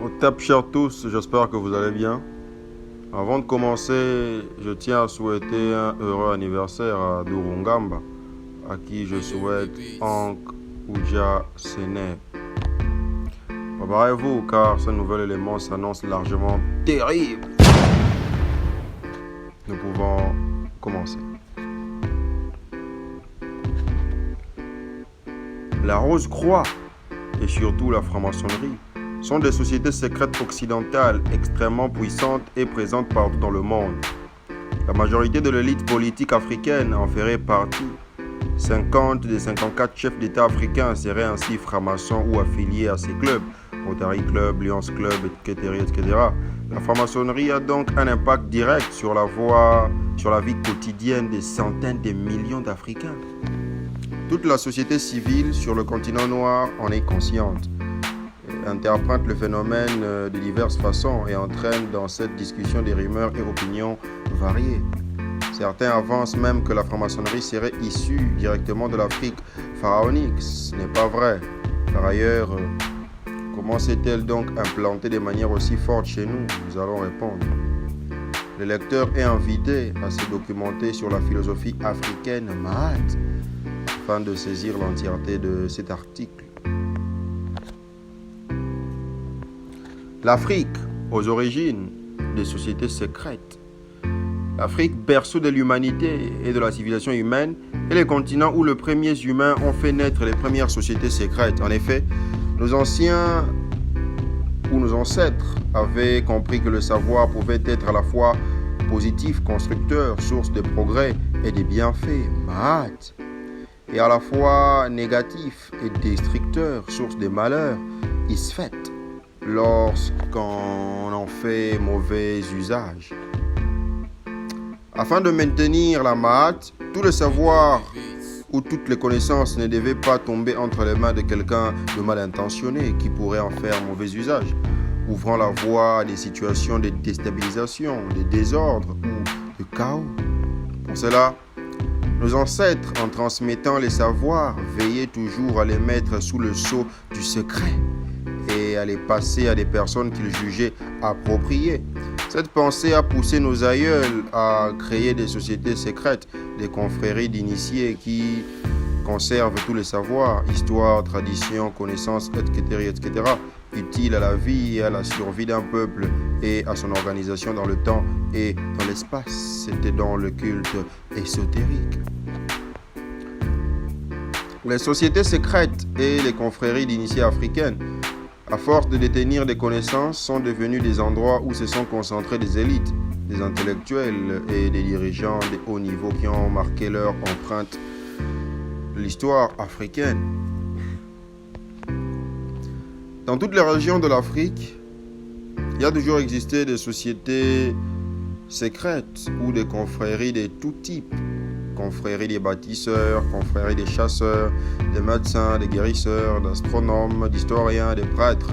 Au top chers tous, j'espère que vous allez bien. Avant de commencer, je tiens à souhaiter un heureux anniversaire à Durungamba, à qui je souhaite Ankh Uja Sene. Préparez-vous car ce nouvel élément s'annonce largement terrible. Nous pouvons commencer. La Rose-Croix et surtout la franc-maçonnerie sont des sociétés secrètes occidentales extrêmement puissantes et présentes partout dans le monde. La majorité de l'élite politique africaine en ferait partie. 50 des 54 chefs d'État africains seraient ainsi francs-maçons ou affiliés à ces clubs, Rotary Club, Lions Club, etc., etc. La franc-maçonnerie a donc un impact direct sur la vie quotidienne des centaines de millions d'Africains. Toute la société civile sur le continent noir en est consciente, interprète le phénomène de diverses façons et entraîne dans cette discussion des rumeurs et opinions variées. Certains avancent même que la franc-maçonnerie serait issue directement de l'Afrique pharaonique. Ce n'est pas vrai. Par ailleurs, comment s'est-elle donc implantée de manière aussi forte chez nous? Nous allons répondre. Le lecteur est invité à se documenter sur la philosophie africaine Mahat afin de saisir l'entièreté de cet article. L'Afrique, aux origines des sociétés secrètes. L'Afrique, berceau de l'humanité et de la civilisation humaine, est le continent où les premiers humains ont fait naître les premières sociétés secrètes. En effet, nos anciens ou nos ancêtres avaient compris que le savoir pouvait être à la fois positif, constructeur, source de progrès et de bienfaits, Mahat, et à la fois négatif et destructeur, source de malheur, Isfet, lorsqu'on en fait mauvais usage. Afin de maintenir la Mahat, tout le savoir ou toutes les connaissances ne devaient pas tomber entre les mains de quelqu'un de mal intentionné qui pourrait en faire mauvais usage, ouvrant la voie à des situations de déstabilisation, de désordre ou de chaos. Pour cela, nos ancêtres, en transmettant les savoirs, veillaient toujours à les mettre sous le sceau du secret et à les passer à des personnes qu'ils jugeaient appropriées. Cette pensée a poussé nos aïeuls à créer des sociétés secrètes, des confréries d'initiés qui conservent tous les savoirs, histoire, tradition, connaissances, etc., etc., utiles à la vie et à la survie d'un peuple et à son organisation dans le temps et dans l'espace. C'était dans le culte ésotérique. Les sociétés secrètes et les confréries d'initiés africaines, à force de détenir des connaissances, sont devenus des endroits où se sont concentrées des élites, des intellectuels et des dirigeants de haut niveau qui ont marqué leur empreinte de l'histoire africaine. Dans toutes les régions de l'Afrique, il y a toujours existé des sociétés secrètes ou des confréries de tout type. Confréries des bâtisseurs, confréries des chasseurs, des médecins, des guérisseurs, d'astronomes, d'historiens, des prêtres.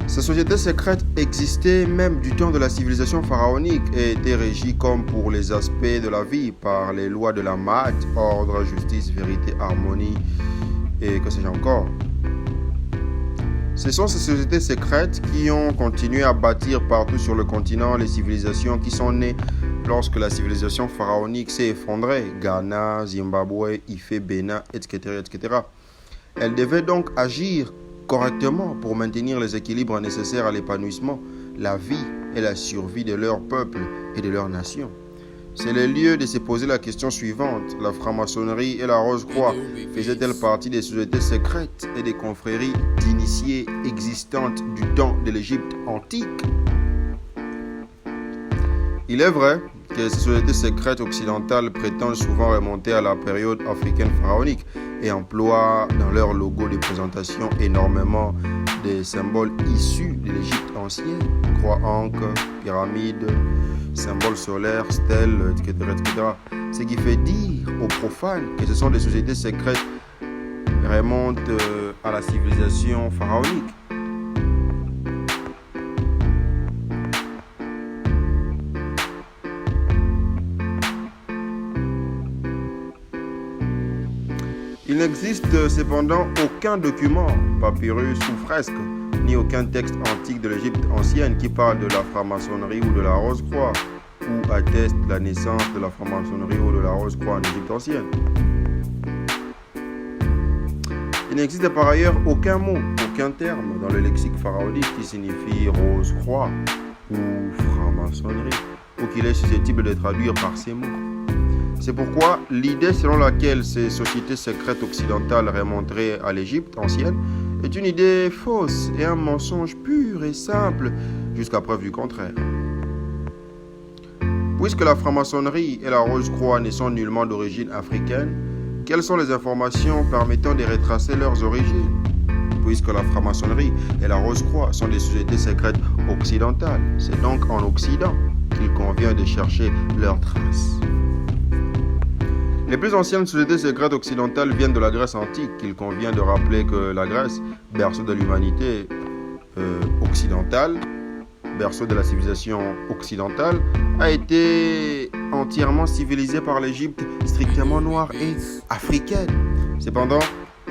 Ces sociétés secrètes existaient même du temps de la civilisation pharaonique et étaient régies comme pour les aspects de la vie par les lois de la Mahat, ordre, justice, vérité, harmonie et que sais-je encore. Ce sont ces sociétés secrètes qui ont continué à bâtir partout sur le continent les civilisations qui sont nées lorsque la civilisation pharaonique s'est effondrée, Ghana, Zimbabwe, Ifé, Bénin, etc., etc. Elles devaient donc agir correctement pour maintenir les équilibres nécessaires à l'épanouissement, la vie et la survie de leur peuple et de leur nation. C'est le lieu de se poser la question suivante. La franc-maçonnerie et la Rose-Croix faisaient-elles partie des sociétés secrètes et des confréries d'initiés existantes du temps de l'Égypte antique? Il est vrai que ces sociétés secrètes occidentales prétendent souvent remonter à la période africaine pharaonique et emploient dans leur logo de présentation énormément des symboles issus de l'Égypte ancienne, croix, ankh, pyramide, symboles solaires, stèles, etc., etc. Ce qui fait dire aux profanes que ce sont des sociétés secrètes remontent à la civilisation pharaonique. Il n'existe cependant aucun document, papyrus ou fresque ni aucun texte antique de l'Égypte ancienne qui parle de la franc-maçonnerie ou de la Rose-Croix, ou atteste la naissance de la franc-maçonnerie ou de la Rose-Croix en Égypte ancienne. Il n'existe par ailleurs aucun mot, aucun terme dans le lexique pharaonique qui signifie Rose-Croix ou franc-maçonnerie, ou qu'il est susceptible de traduire par ces mots. C'est pourquoi l'idée selon laquelle ces sociétés secrètes occidentales remonteraient à l'Égypte ancienne est une idée fausse et un mensonge pur et simple jusqu'à preuve du contraire. Puisque la franc-maçonnerie et la Rose-Croix ne sont nullement d'origine africaine, quelles sont les informations permettant de retracer leurs origines? Puisque la franc-maçonnerie et la Rose-Croix sont des sociétés secrètes occidentales, c'est donc en Occident qu'il convient de chercher leurs traces. Les plus anciennes sociétés secrètes occidentales viennent de la Grèce antique. Il convient de rappeler que la Grèce, berceau de l'humanité occidentale, berceau de la civilisation occidentale, a été entièrement civilisée par l'Égypte strictement noire et africaine. Cependant,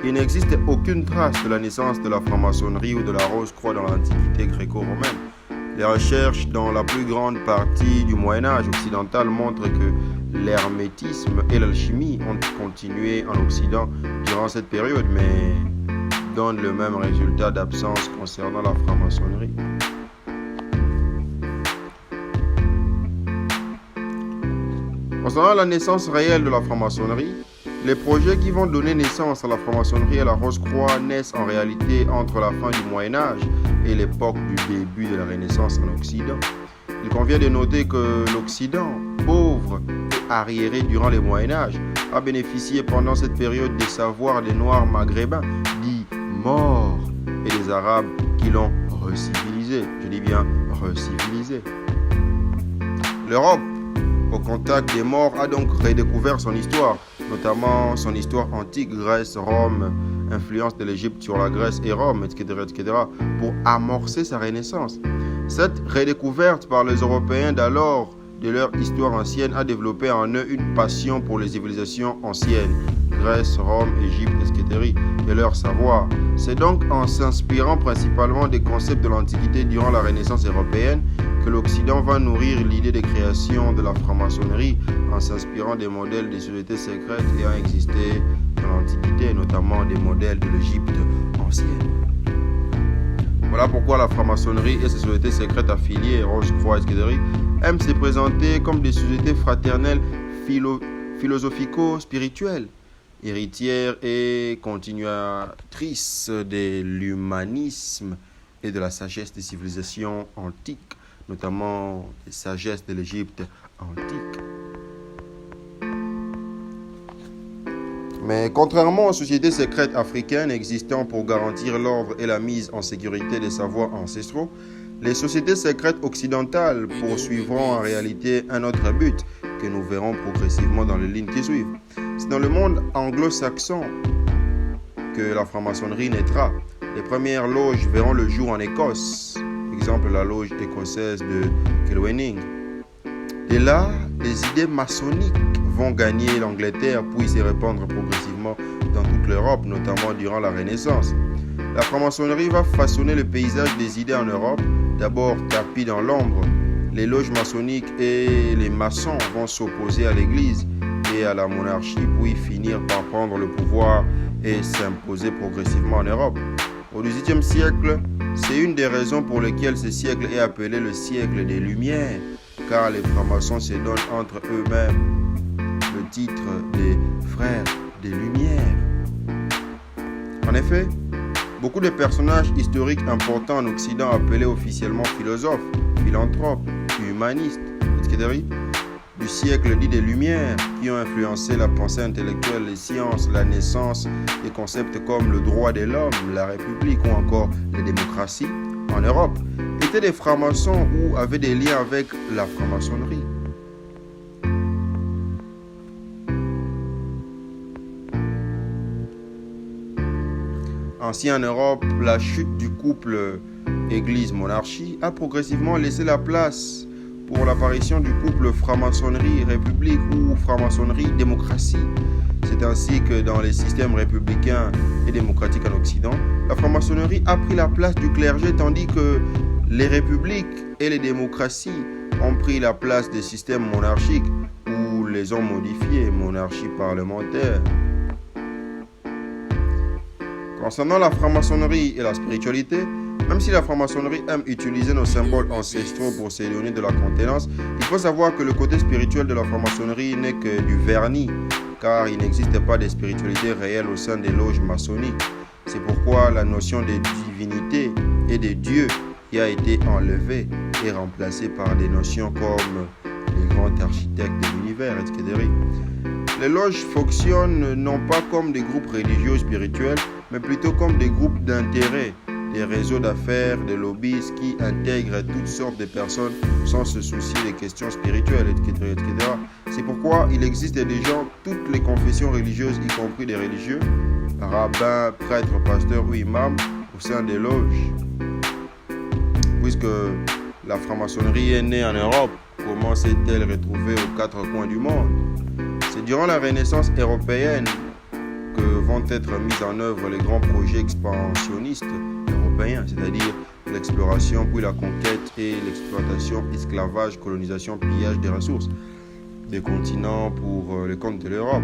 il n'existe aucune trace de la naissance de la franc-maçonnerie ou de la Rose-Croix dans l'Antiquité gréco-romaine. Les recherches dans la plus grande partie du Moyen-Âge occidental montrent que l'hermétisme et l'alchimie ont continué en Occident durant cette période, mais donnent le même résultat d'absence concernant la franc-maçonnerie. Concernant la naissance réelle de la franc-maçonnerie, les projets qui vont donner naissance à la franc-maçonnerie et à la Rose-Croix naissent en réalité entre la fin du Moyen-Âge et l'époque du début de la Renaissance en Occident. Il convient de noter que l'Occident, pauvre et arriéré durant le Moyen-Âge, a bénéficié pendant cette période des savoirs des Noirs maghrébins, dits morts, et des Arabes qui l'ont recivilisé. Je dis bien recivilisé. L'Europe, au contact des morts, a donc redécouvert son histoire, notamment son histoire antique, Grèce, Rome, influence de l'Égypte sur la Grèce et Rome, etc., pour amorcer sa renaissance. Cette redécouverte par les Européens d'alors de leur histoire ancienne a développé en eux une passion pour les civilisations anciennes, Grèce, Rome, Égypte, etc., et leur savoir. C'est donc en s'inspirant principalement des concepts de l'Antiquité durant la Renaissance européenne que l'Occident va nourrir l'idée de création de la franc-maçonnerie en s'inspirant des modèles des sociétés secrètes ayant existé dans l'Antiquité, notamment des modèles de l'Égypte ancienne. Voilà pourquoi la franc-maçonnerie et ses sociétés secrètes affiliées, Rose-Croix, etc., aiment se présenter comme des sociétés fraternelles philosophico-spirituelles, héritières et continuatrices de l'humanisme et de la sagesse des civilisations antiques, notamment les sagesses de l'Égypte antique. Mais contrairement aux sociétés secrètes africaines existant pour garantir l'ordre et la mise en sécurité des savoirs ancestraux, les sociétés secrètes occidentales poursuivront en réalité un autre but que nous verrons progressivement dans les lignes qui suivent. C'est dans le monde anglo-saxon que la franc-maçonnerie naîtra. Les premières loges verront le jour en Écosse, exemple la loge écossaise de Kilwenning. Et là, les idées maçonniques vont gagner l'Angleterre puis se répandre progressivement dans toute l'Europe, notamment durant la Renaissance. La franc-maçonnerie va façonner le paysage des idées en Europe, d'abord tapis dans l'ombre. Les loges maçonniques et les maçons vont s'opposer à l'Église et à la monarchie, puis finir par prendre le pouvoir et s'imposer progressivement en Europe. Au XVIIIe siècle, c'est une des raisons pour lesquelles ce siècle est appelé le siècle des Lumières, car les francs-maçons se donnent entre eux-mêmes le titre des frères des Lumières. En effet, beaucoup de personnages historiques importants en Occident appelés officiellement philosophes, philanthropes, humanistes, etc., du siècle dit des Lumières, qui ont influencé la pensée intellectuelle, les sciences, la naissance des concepts comme le droit de l'homme, la République ou encore la démocratie en Europe, étaient des francs-maçons ou avaient des liens avec la franc-maçonnerie. Ainsi en Europe, la chute du couple Église-monarchie a progressivement laissé la place pour l'apparition du couple franc-maçonnerie-république ou franc-maçonnerie-démocratie. C'est ainsi que dans les systèmes républicains et démocratiques en Occident, la franc-maçonnerie a pris la place du clergé tandis que les républiques et les démocraties ont pris la place des systèmes monarchiques ou les ont modifiés, monarchie parlementaire. Concernant la franc-maçonnerie et la spiritualité, même si la franc-maçonnerie aime utiliser nos symboles ancestraux pour s'éloigner de la contenance, il faut savoir que le côté spirituel de la franc-maçonnerie n'est que du vernis, car il n'existe pas de spiritualité réelle au sein des loges maçonniques. C'est pourquoi la notion de divinité et de Dieu y a été enlevée et remplacée par des notions comme les grands architectes de l'univers, etc. Les loges fonctionnent non pas comme des groupes religieux ou spirituels, mais plutôt comme des groupes d'intérêt, des réseaux d'affaires, des lobbyistes qui intègrent toutes sortes de personnes sans se soucier des questions spirituelles, etc. C'est pourquoi il existe des gens, toutes les confessions religieuses, y compris des religieux, rabbins, prêtres, pasteurs ou imams, au sein des loges. Puisque la franc-maçonnerie est née en Europe, comment s'est-elle retrouvée aux quatre coins du monde? C'est durant la Renaissance européenne que vont être mis en œuvre les grands projets expansionnistes européens, c'est-à-dire l'exploration puis la conquête et l'exploitation, esclavage, colonisation, pillage des ressources des continents pour le compte de l'Europe.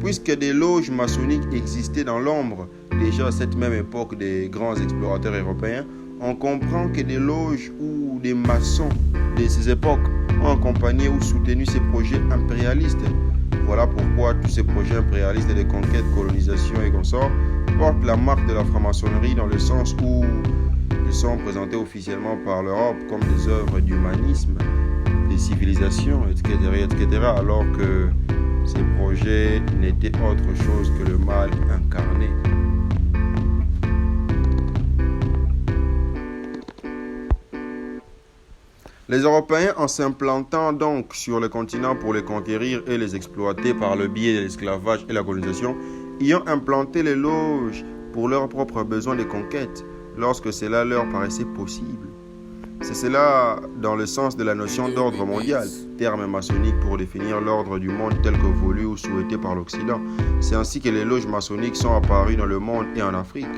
Puisque des loges maçonniques existaient dans l'ombre déjà à cette même époque des grands explorateurs européens, on comprend que des loges ou des maçons de ces époques ont accompagné ou soutenu ces projets impérialistes. Voilà pourquoi tous ces projets impérialistes de conquête, colonisation et consorts portent la marque de la franc-maçonnerie dans le sens où ils sont présentés officiellement par l'Europe comme des œuvres d'humanisme, des civilisations, etc., alors que ces projets n'étaient autre chose que le mal incarné. Les Européens, en s'implantant donc sur le continent pour les conquérir et les exploiter par le biais de l'esclavage et la colonisation, y ont implanté les loges pour leurs propres besoins de conquête, lorsque cela leur paraissait possible. C'est cela dans le sens de la notion d'ordre mondial, terme maçonnique pour définir l'ordre du monde tel que voulu ou souhaité par l'Occident. C'est ainsi que les loges maçonniques sont apparues dans le monde et en Afrique.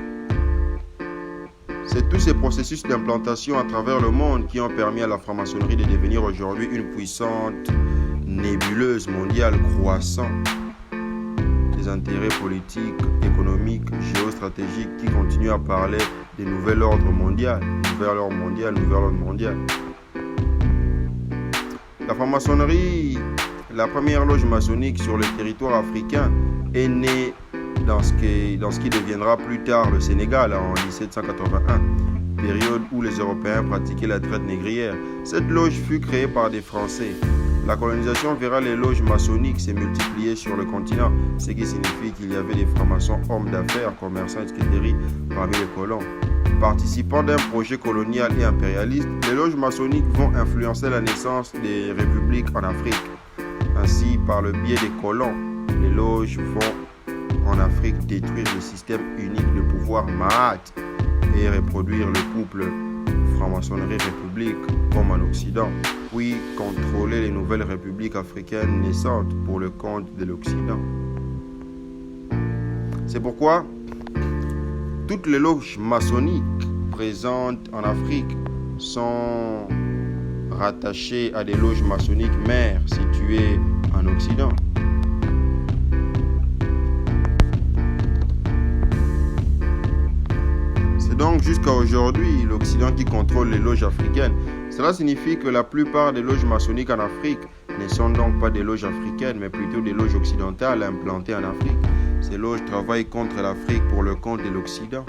C'est tous ces processus d'implantation à travers le monde qui ont permis à la franc-maçonnerie de devenir aujourd'hui une puissante nébuleuse mondiale croissant. Des intérêts politiques, économiques, géostratégiques qui continuent à parler des nouvel ordre mondial, nouvel ordre mondial. La franc-maçonnerie, la première loge maçonnique sur le territoire africain, est née dans ce qui deviendra plus tard le Sénégal en 1781, période où les Européens pratiquaient la traite négrière. Cette loge fut créée par des Français. La colonisation verra les loges maçonniques se multiplier sur le continent, ce qui signifie qu'il y avait des francs-maçons, hommes d'affaires, commerçants, etc. parmi les colons. Participant d'un projet colonial et impérialiste, les loges maçonniques vont influencer la naissance des républiques en Afrique. Ainsi, par le biais des colons, les loges vont en Afrique détruire le système unique de pouvoir Mahat et reproduire le couple franc-maçonnerie-république comme en Occident, puis contrôler les nouvelles républiques africaines naissantes pour le compte de l'Occident. C'est pourquoi toutes les loges maçonniques présentes en Afrique sont rattachées à des loges maçonniques mères situées en Occident. Donc jusqu'à aujourd'hui, l'Occident qui contrôle les loges africaines. Cela signifie que la plupart des loges maçonniques en Afrique ne sont donc pas des loges africaines, mais plutôt des loges occidentales implantées en Afrique. Ces loges travaillent contre l'Afrique pour le compte de l'Occident.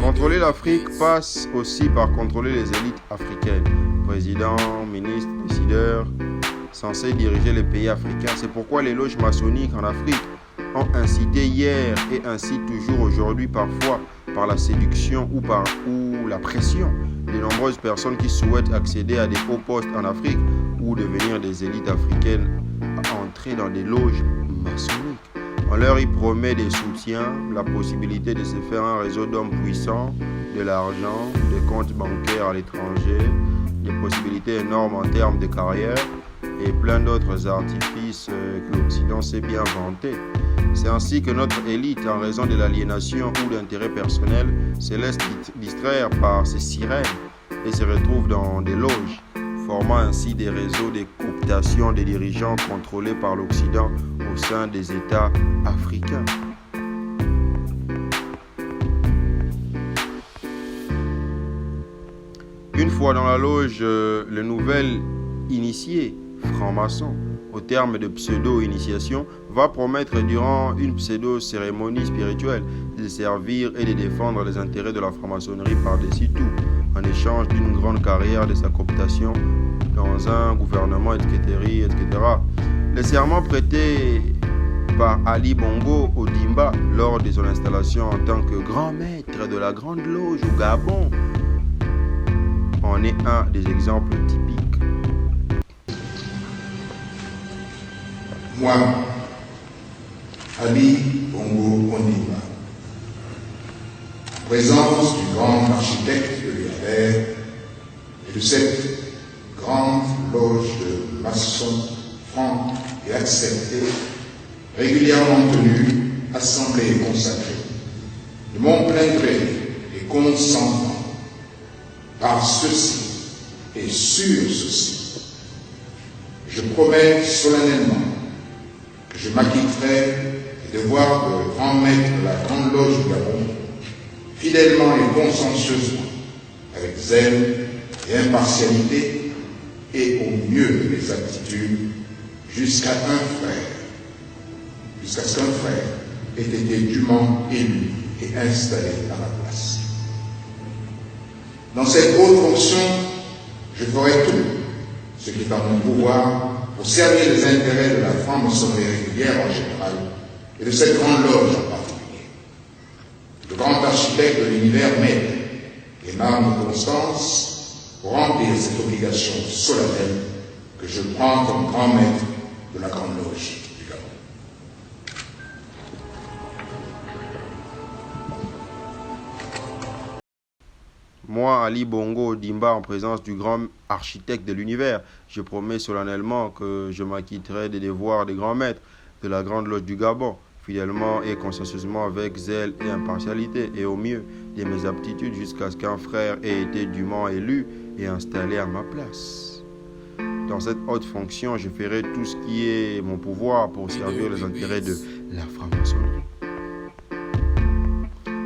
Contrôler l'Afrique passe aussi par contrôler les élites africaines, présidents, ministres, décideurs, censés diriger les pays africains. C'est pourquoi les loges maçonniques en Afrique ont incité hier et incitent toujours aujourd'hui parfois par la séduction ou la pression de nombreuses personnes qui souhaitent accéder à des hauts postes en Afrique ou devenir des élites africaines à entrer dans des loges maçonniques. On leur y promet des soutiens, la possibilité de se faire un réseau d'hommes puissants, de l'argent, des comptes bancaires à l'étranger, des possibilités énormes en termes de carrière, et plein d'autres artifices que l'Occident sait bien vanter. C'est ainsi que notre élite, en raison de l'aliénation ou d'intérêts personnels, se laisse distraire par ces sirènes et se retrouve dans des loges, formant ainsi des réseaux de cooptation des dirigeants contrôlés par l'Occident au sein des États africains. Une fois dans la loge, le nouvel initié, franc-maçon, au terme de pseudo-initiation, va promettre durant une pseudo-cérémonie spirituelle de servir et de défendre les intérêts de la franc-maçonnerie par-dessus tout, en échange d'une grande carrière de sa cooptation dans un gouvernement, etc. Le serment prêté par Ali Bongo Ondimba lors de son installation en tant que grand maître de la Grande Loge au Gabon en est un des exemples typiques. Moi, Ali Bongo Ondimba, en présence du grand architecte de l'univers et de cette grande loge de maçons francs et acceptés, régulièrement tenue, assemblée et consacrée, de mon plein gré et consentement, par ceci et sur ceci, je promets solennellement que je m'acquitterai des devoirs de grand maître de la Grande Loge du Gabon, fidèlement et consciencieusement, avec zèle et impartialité, et au mieux de mes aptitudes, jusqu'à ce qu'un frère ait été dûment élu et installé à ma place. Dans cette haute fonction, je ferai tout ce qui est en mon pouvoir pour servir les intérêts de la franc-maçonnerie régulière en général et de cette grande loge en particulier. Le grand architecte de l'univers m'aide et m'arme de constance pour remplir cette obligation solennelle que je prends comme grand maître de la Grande Loge du Gabon. Moi, Ali Bongo Ondimba, en présence du grand architecte de l'univers, je promets solennellement que je m'acquitterai des devoirs des grands maîtres de la Grande Loge du Gabon, fidèlement et consciencieusement avec zèle et impartialité, et au mieux de mes aptitudes jusqu'à ce qu'un frère ait été dûment élu et installé à ma place. Dans cette haute fonction, je ferai tout ce qui est mon pouvoir pour servir les intérêts de la franc-maçonnerie.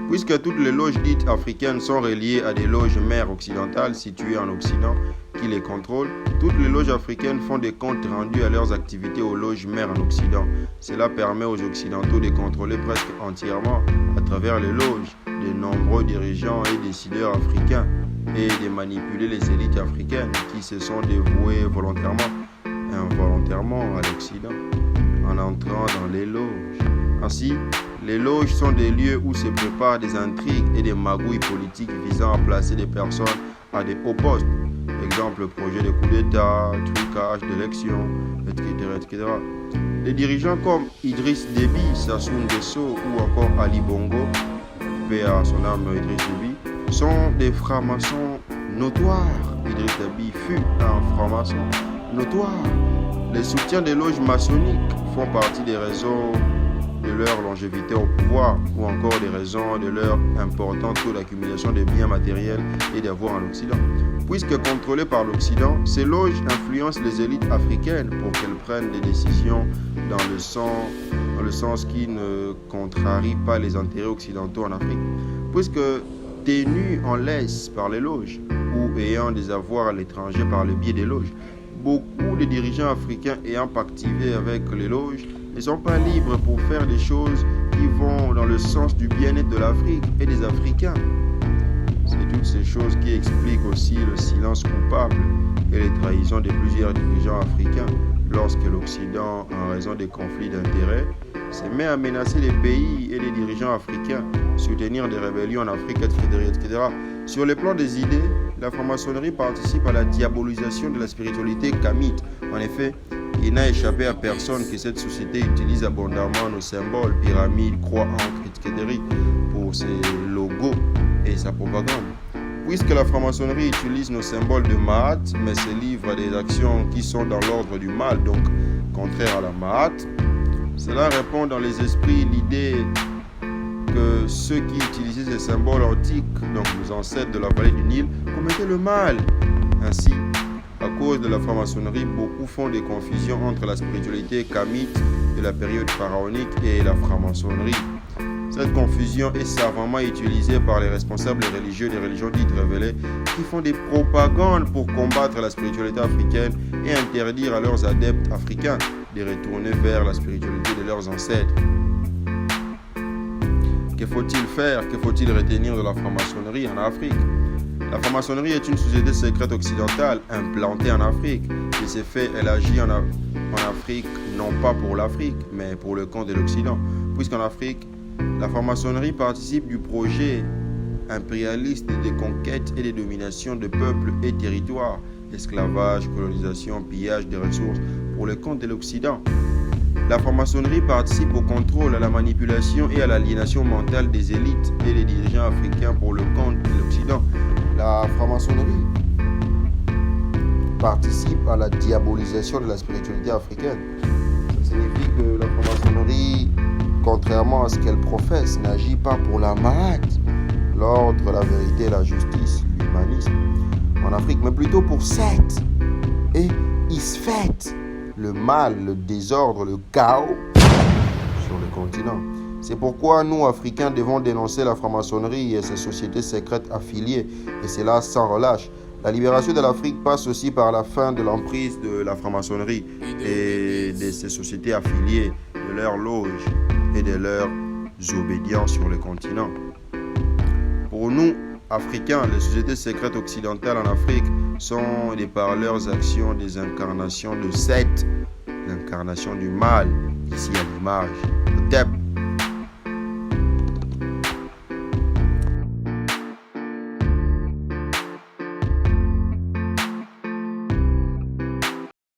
Puisque toutes les loges dites africaines sont reliées à des loges mères occidentales situées en Occident qui les contrôlent, toutes les loges africaines font des comptes rendus à leurs activités aux loges mères en Occident. Cela permet aux Occidentaux de contrôler presque entièrement, à travers les loges, de nombreux dirigeants et décideurs africains et de manipuler les élites africaines qui se sont dévouées volontairement et involontairement à l'Occident en entrant dans les loges. Ainsi, les loges sont des lieux où se préparent des intrigues et des magouilles politiques visant à placer des personnes à des hauts postes. Exemple, projet de coup d'État, trucage d'élections, etc. Des dirigeants comme Idriss Déby, Sassou Nguesso ou encore Ali Bongo, paix à son âme Idriss Déby, sont des francs-maçons notoires. Idriss Déby fut un franc-maçon notoire. Les soutiens des loges maçonniques font partie des raisons de leur longévité au pouvoir ou encore des raisons de leur important taux d'accumulation de biens matériels et d'avoirs en Occident. Puisque contrôlées par l'Occident, ces loges influencent les élites africaines pour qu'elles prennent des décisions dans le sens qui ne contrarie pas les intérêts occidentaux en Afrique. Puisque tenues en laisse par les loges ou ayant des avoirs à l'étranger par le biais des loges, beaucoup de dirigeants africains ayant pactivé avec les loges ne sont pas libres pour faire des choses qui vont dans le sens du bien-être de l'Afrique et des Africains. C'est toutes ces choses qui expliquent aussi le silence coupable et les trahisons de plusieurs dirigeants africains lorsque l'Occident, en raison des conflits d'intérêts, se met à menacer les pays et les dirigeants africains, soutenir des rébellions en Afrique, etc. Sur le plan des idées, la franc-maçonnerie participe à la diabolisation de la spiritualité kamite. En effet, il n'a échappé à personne que cette société utilise abondamment nos symboles, pyramides, croix, encre, etc. pour ses logos et sa propagande. Puisque la franc-maçonnerie utilise nos symboles de Maat, mais se livre à des actions qui sont dans l'ordre du mal, donc contraire à la Maat, cela répond dans les esprits l'idée que ceux qui utilisaient ces symboles antiques, donc nos ancêtres de la vallée du Nil, commettaient le mal. Ainsi, à cause de la franc-maçonnerie, beaucoup font des confusions entre la spiritualité kamite de la période pharaonique et la franc-maçonnerie. Cette confusion est savamment utilisée par les responsables religieux des religions dites révélées qui font des propagandes pour combattre la spiritualité africaine et interdire à leurs adeptes africains de retourner vers la spiritualité de leurs ancêtres. Que faut-il faire? Que faut-il retenir de la franc-maçonnerie en Afrique? La franc-maçonnerie est une société secrète occidentale implantée en Afrique. De ce fait, elle agit en Afrique non pas pour l'Afrique, mais pour le compte de l'Occident. Puisqu'en Afrique, la franc-maçonnerie participe du projet impérialiste de conquête et de domination de peuples et territoires, esclavage, colonisation, pillage des ressources pour le compte de l'Occident. La franc-maçonnerie participe au contrôle, à la manipulation et à l'aliénation mentale des élites et des dirigeants africains pour le compte de l'Occident. La franc-maçonnerie participe à la diabolisation de la spiritualité africaine. Ça signifie que la franc-maçonnerie, contrairement à ce qu'elle professe, n'agit pas pour la Maat, l'ordre, la vérité, la justice, l'humanisme en Afrique, mais plutôt pour Seth et Isfet, le mal, le désordre, le chaos sur le continent. C'est pourquoi nous, Africains, devons dénoncer la franc-maçonnerie et ses sociétés secrètes affiliées, et cela sans relâche. La libération de l'Afrique passe aussi par la fin de l'emprise de la franc-maçonnerie et de ses sociétés affiliées, de leurs loges et de leurs obédiences sur le continent. Pour nous, Africains, les sociétés secrètes occidentales en Afrique sont par leurs actions des incarnations de Seth, l'incarnation du mal, ici à l'image.